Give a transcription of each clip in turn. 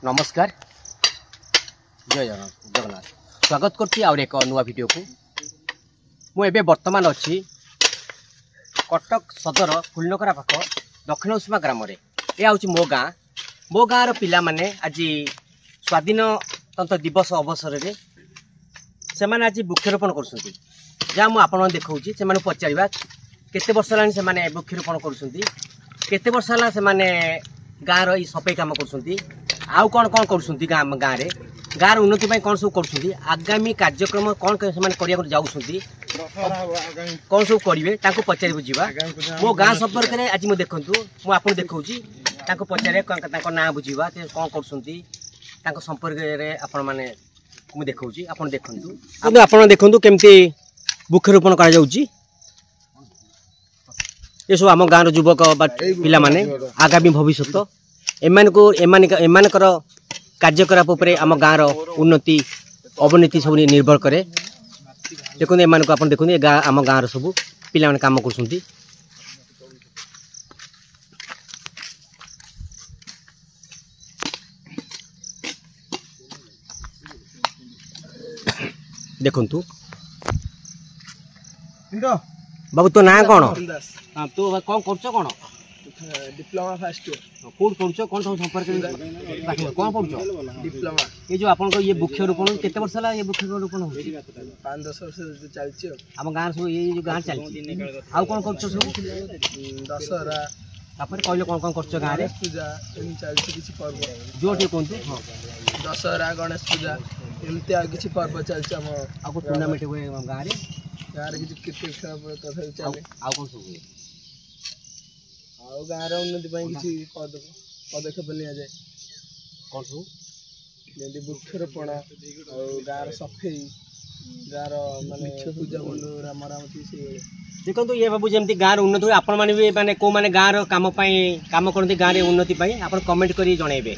नमस्कार जय जगन्नाथ स्वागत करती आउर एक नुआ वीडियो को मुझे बर्तमान अच्छी कटक सदर फुलनकरा पाख दक्षिण उष्मा ग्राम यह हूँ मो गाँव पिला माने आज स्वाधीनतंत्र दिवस अवसर में से आज वृक्षरोपण कर जहाँ मुझे देखा से पचार केते वर्ष है से वृक्षरोपण करते वर्ष है से गाँव री सफाई कम कर कौन कौन कर गाँव में गाँव उन्नति कौन सब कर आगामी कार्यक्रम कौन से जाऊँगी कौन सब करेंगे पचार बुझा मो गाँ संपर्क में आज मुझे देखूँ मुझे देखी पचारे ना बुझा कौन कर संपर्क में आपण मैंने मुझे देखी आप देखूँ आप देखूँ केमती वृक्षरोपण कर ये सब आम गाँव युवक पिला माने आगामी भविष्य एमानकर कार्यकलाप आम गाँव उन्नति अवनति सब निर्भर करे देखो एम आप देखो आम गाँव सब पिला माने काम कर देखु बाबू तो ना कौन तो कौन कर कौन डिप्लोमा फर्स्ट ईयर कौन कर कौन सब संपर्क कौन पढ़ुच डिप्लोमा ये जो आपन ये वृक्षरोपण केते वर्ष है ये वृक्षरोपण हो 5-10 वर्ष चलछि हम गाँव सब ये जो गाँव चलछि आ कौन कर सब दशहरा तापर कहले कौन कौन कर गाँव रे पूजा एम चलछि किछि पर्व जोटे कोंतु हां दशहरा गणेश पूजा एमते आ किछि पर्व चलछि हम आ टूर्नामेंट हुए गाँव रे गाँव किछि क्रिकेट खेल तथा चले आ कौन सब हुए आ गाँव रे उन्नति पई किछि पदक्षेप लिया जाए कौन सब जेंति वृक्षरोपण आ गाँव सफाई गाँव माने पूजा बंद मरामती से देखो ये बाबू जमी गाँव उन्नति हुए आपण मैंने भी माने को माने गाँव काम काम करते गाँव में उन्नति आप कमेंट कर जनइबे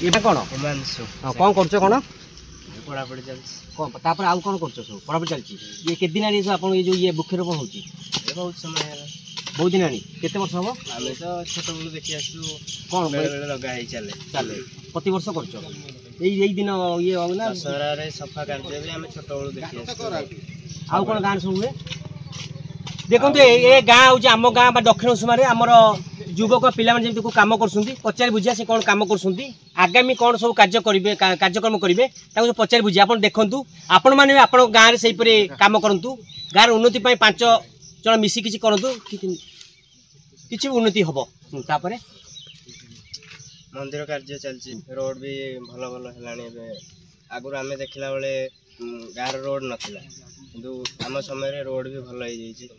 ये कौन कौन कर कौन पढ़ापढ़ी चलछि तापर आउ कौन कर सब पढ़ापढ़ी चलछि ये केते दिन आनी आप ये जो ये वृक्षरोपण होची बहुत समय बहुत दिन आनी केते वर्ष हम आमे तो छोट बेलू देखि आसु कौन बेले लगा ही चले चले प्रति वर्ष कर यही दिन ये हो ना दशहरा रे सफा कार्य भी आमे छोट बेलू देखि आसु आउ कौन गाँव सब हुए देखो ये गाँव हूँ आम गाँव दक्षिण उष्मा आमर युवक पिला जमी कम कर पचार बुझा से कौन कम कर आगामी कौन सब कार्यक्रम करेंगे पचार बुझे आप देखूँ आपण मैंने आप गाँव से कम करूँ गाँव उन्नति 5 जन मिसी किसी करूँ कि उन्नति हम तापर मंदिर कार्य चलछि रोड भी भल भल है आगुर आमे देखला बेले गाँव रोड नथिला किंतु आम समय रोड भी भल हो जाइछि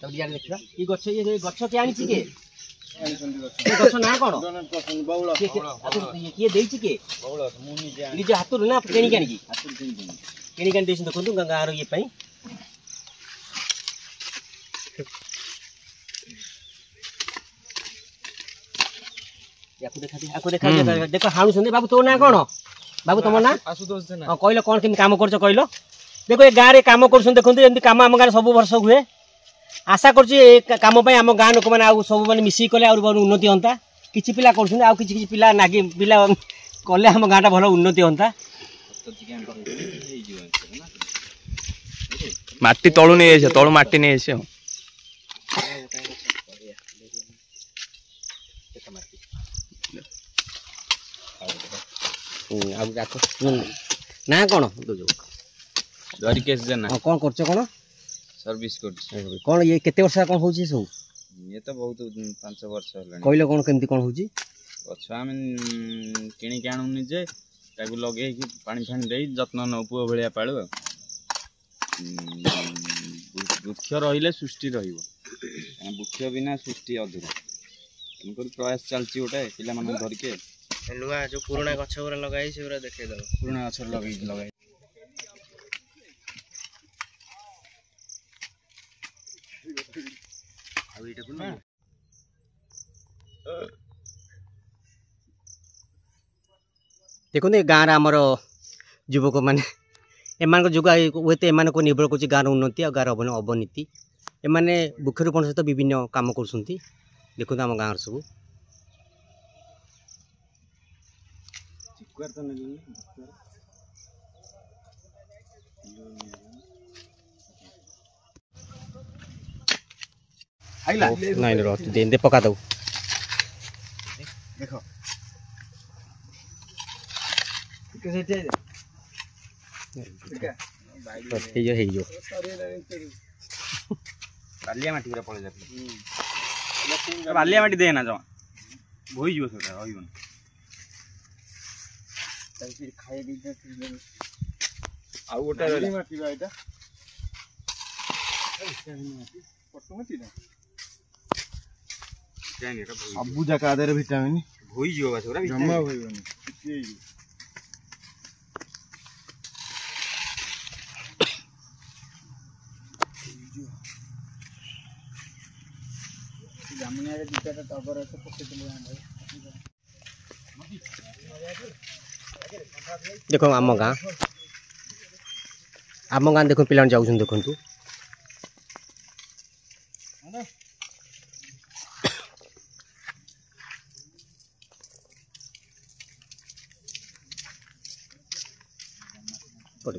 देखा ये गछ ये गछ के आनी के गछ ना कौन किए देछि के निज हाथ ना किणी किणी देखो गाँव ये देखा देख हाणुଛନ୍ତି बाबू तो ना कौन बाबू तुम ना कहल कौन केम काम कर कहल देखो ये गाँव में कम कर देखो एमती कम आम गाँव सब वर्ष हुए आशा करम आम गाँव लोक मैंने सब मैंने मिसिक कले उन्नति होता किसी पिला कर पिला नागी पिला कले आम गाँव भल उन्नति होता माटी तलु नहीं तलु माटी नहीं ना कौन द्वारिकेश जेना कौन कर कौन सर्विस कर कौन ये केते वर्ष कौन हो सब ये तो बहुत 5 वर्ष कहले कौन केमती कौन होची गछ आम किणी के आणु निजे ताकू लगे कि पानी फानी दे जत्न न पुओ भलिया पाळु वृक्ष रहिले सृष्टि रहिबो वृक्ष बिना सृष्टि अधूरा हमको प्रयास चलची गोटे पिला मन धरके नुआ जो पुराना गछ गुरा लगाई से गुरा देखे दो पुराना गछ लगाई देखो गाँव आमर युवक मैंने एम जुग हुए तो एम निर्भर कर गाँव उन्नति और गाँव अवनीति एमाने वृक्षरोपण सहित विभिन्न काम करुँच देखते आम गाँव सब नहीं रह दे पका दो देखो बालिया माटी पड़े जाते बालिया माटी देना जमा भोई जीव से रही खाई आ गोटे माटी एटा सबू जगह आदर विटामिन भोई जीव बस जमा होइबनी जामुनिया दुटा टगर আছে পকেটে देखो आम गाँ देखो पिला जाऊँ देखु पड़े